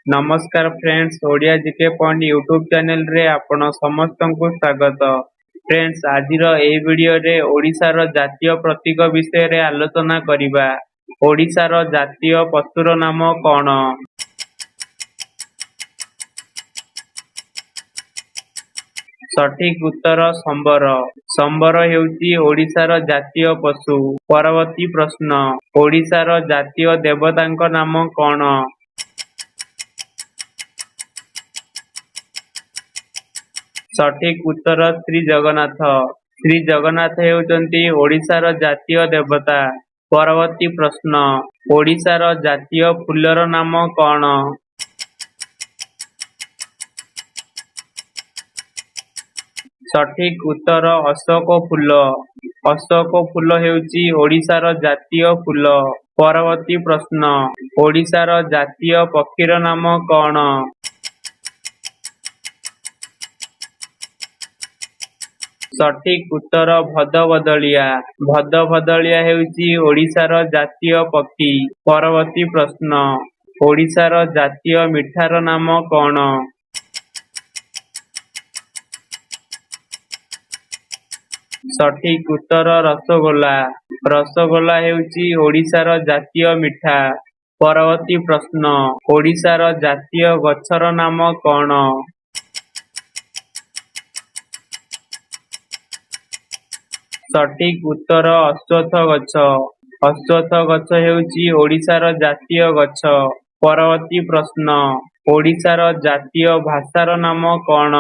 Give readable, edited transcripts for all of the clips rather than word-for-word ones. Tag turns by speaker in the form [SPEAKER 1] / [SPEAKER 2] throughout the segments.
[SPEAKER 1] नमस्कार friends, Odia GK point YouTube channel रे आपण समस्त को स्वागत। फ्रेंड्स, आज ए वीडियो रे ओडिशार जातीय प्रतीक विषय रे आलोचना करिबा। ओडिशार जातीय पशुर नाम कौन? सठिक उत्तर संबर। संबर हेउची ओडिशार जातीय पशु। परवर्ती प्रश्न, ओडिशार जातीय देवतांक नाम कौन? सठिक उत्तर श्री जगन्नाथ। श्री जगन्नाथ हेउचंती ओडिशार जातीय देवता। परवर्ती प्रश्न, ओडिशार जातीय फूलर नाम कौन? सठिक उत्तर अशोक फूल। अशोक फूल हेउची ओडिशार जातीय फूल। परवर्ती प्रश्न, ओडिशार जातीय पक्षीर नाम कौन? सठिक उत्तर भदभदलिया। भदभदलिया हेउची ओडिशार जातीय पक्षी। परवर्ती प्रश्न, ओडिशार जातीय मिठार नाम कौन? सठिक उत्तर रसगोला। रसगोला हेउची ओडिशार जातीय मिठा। परवर्ती प्रश्न, ओडिशार जातीय गछर नाम कौन? सठिक उत्तर अश्वत्थ गछ। अश्वत्थ गछ हेउची ओडिशार जातीय गछ। परवर्ती प्रश्न, ओडिशार जातीय भाषार नाम कौन?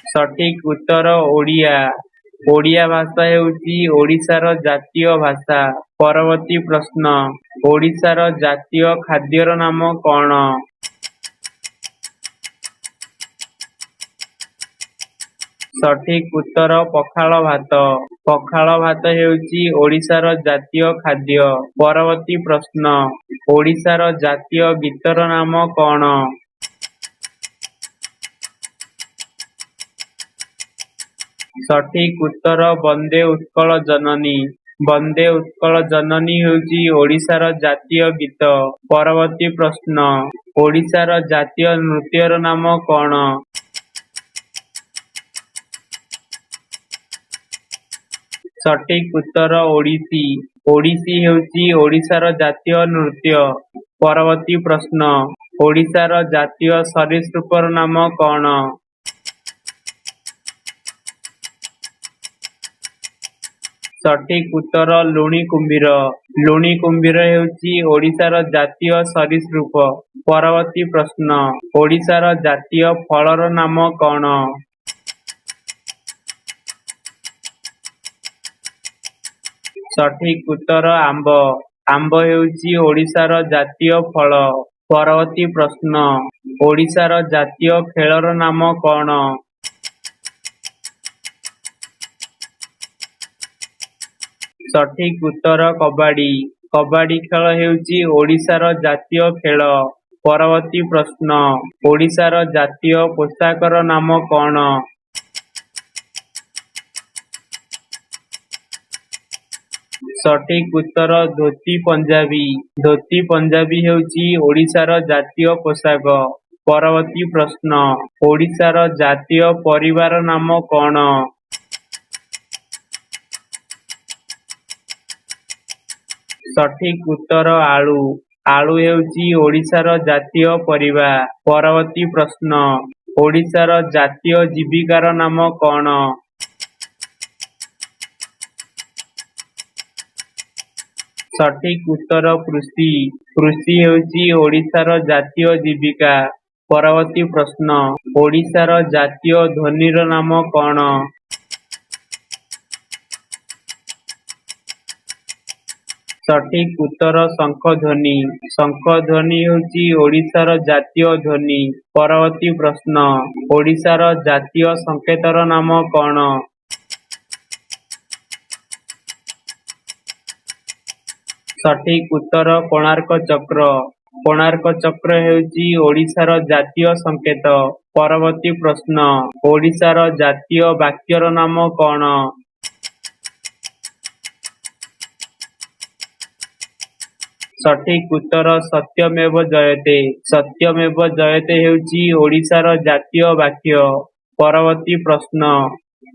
[SPEAKER 1] सठिक उत्तर ओडिया। ओडिया भाषा हेउची ओडिशार जातीय भाषा। परवर्ती प्रश्न, ओडिशार जातीय खाद्यर नाम कौन? सठिक उत्तर पखाल भात। पखाल भात हेउची ओडिशार जातीय खाद्य। परवर्ती प्रश्न, ओडिशार जातीय गीतर नाम कौन? सठिक उत्तर वंदे उत्कल जननी। वंदे उत्कल जननी हेउची ओडिशार जातीय गीत। परवर्ती प्रश्न, ओडिशार जातीय नृत्यर नाम कौन? सठिक उत्तर ओडिसी। ओडिसी हेउची ओडिशार जातीय नृत्य। परवर्ती प्रश्न, ओडिशार जातीय सरीसृपर नाम कौन? सठिक उत्तर लुणी कुंभीर। लुणी कुंभीर हेउची ओडिशार जातीय सरीसृप। परवर्ती प्रश्न, ओडिशार जातीय फलर नाम कौन? सठिक उत्तर आंब। आंब हेउची ओडिशार जातीय फल। परवर्ती प्रश्न, ओडिशार जातीय खेलर नाम कौन? सठिक उत्तर कबाडी। कबाडी खेल हेउची ओडिशार जातीय खेल। परवर्ती प्रश्न, ओडिशार जातीय पोशाकर नाम कौन? सठिक उत्तर धोती पंजाबी। धोती पंजाबी हेउची ओडिशार जातीय पोशाक। परवर्ती प्रश्न, ओडिशार जातीय परिवार नाम कौन? सठिक उत्तर आलू। आलू हेउची ओडिशार जातीय परिवा। परवर्ती प्रश्न, ओडिशार जातीय जीविकार नाम कौन? सठिक उत्तर कृषि। कृषि हेउची ओडिशार जातीय जीविका। परवर्ती प्रश्न, ओडिशार जातीय ध्वनिर नाम कौन? सठिक उत्तर शंख ध्वनि। शंख ध्वनि हेउची ओडिशार जातीय ध्वनि। परवर्ती प्रश्न, ओडिशार जातीय संकेतर नाम कौन? सठिक उत्तर कोणार्क चक्र। कोणार्क चक्र हेउची ओडिशार जातीय संकेत। परवर्ती प्रश्न, ओडिशार जातीय वाक्यर नाम कौन? ସଠିକ ଉତ୍ତର ସତ୍ୟମେବ ଜୟତେ। ସତ୍ୟମେବ ଜୟତେ ହେଉଛି ଓଡ଼ିଶାର ଜାତୀୟ ବାକ୍ୟ। ପରବର୍ତ୍ତୀ ପ୍ରଶ୍ନ,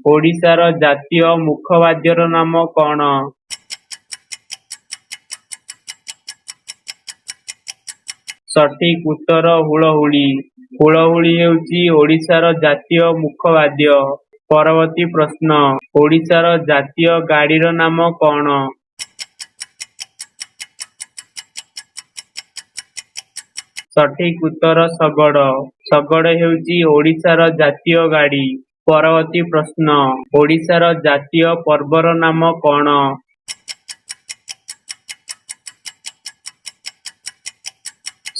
[SPEAKER 1] ଓଡ଼ିଶାର ଜାତୀୟ ମୁଖବାଦ୍ୟର ନାମ କଣ? ସଠିକ ଉତ୍ତର ହୁଳହୁଳି। ହୁଳହୁଳି ହେଉଛି ଓଡ଼ିଶାର ଜାତୀୟ ମୁଖବାଦ୍ୟ। ପରବର୍ତ୍ତୀ ପ୍ରଶ୍ନ, ଓଡ଼ିଶାର ଜାତୀୟ ଗାଡ଼ିର ନାମ କଣ? ସଠିକ ଉତ୍ତର ଶଗଡ଼। ଶଗଡ଼ ହେଉଛି ଓଡ଼ିଶାର ଜାତୀୟ ଗାଡ଼ି। ପରବର୍ତ୍ତୀ ପ୍ରଶ୍ନ, ଓଡ଼ିଶାର ଜାତୀୟ ପର୍ବର ନାମ କଣ?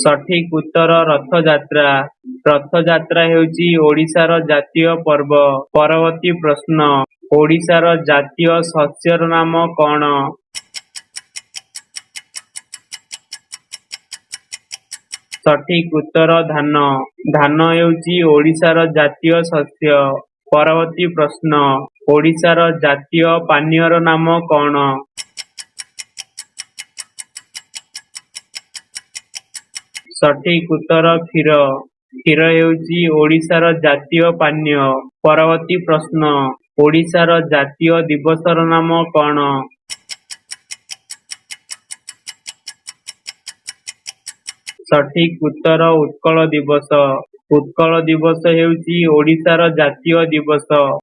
[SPEAKER 1] ସଠିକ ଉତ୍ତର ରଥଯାତ୍ରା। ରଥଯାତ୍ରା ହେଉଛି ଓଡ଼ିଶାର ଜାତୀୟ ପର୍ବ। ପରବର୍ତ୍ତୀ ପ୍ରଶ୍ନ, ଓଡ଼ିଶାର ଜାତୀୟ ଶସ୍ୟର ନାମ କଣ? ସଠିକ ଉତ୍ତର ଧାନ। ଧାନ ହେଉଛି ଓଡ଼ିଶାର ଜାତୀୟ ଶସ୍ୟ। ପରବର୍ତ୍ତୀ ପ୍ରଶ୍ନ, ଓଡ଼ିଶାର ଜାତୀୟ ପାନୀୟର ନାମ କଣ? ସଠିକ ଉତ୍ତର କ୍ଷୀର। କ୍ଷୀର ହେଉଛି ଓଡ଼ିଶାର ଜାତୀୟ ପାନୀୟ। ପରବର୍ତ୍ତୀ ପ୍ରଶ୍ନ, ଓଡ଼ିଶାର ଜାତୀୟ ଦିବସର ନାମ କଣ? ସଠିକ ଉତ୍ତର ଉତ୍କଳ ଦିବସ। ଉତ୍କଳ ଦିବସ ହେଉଛି ଓଡ଼ିଶାର ଜାତୀୟ ଦିବସ।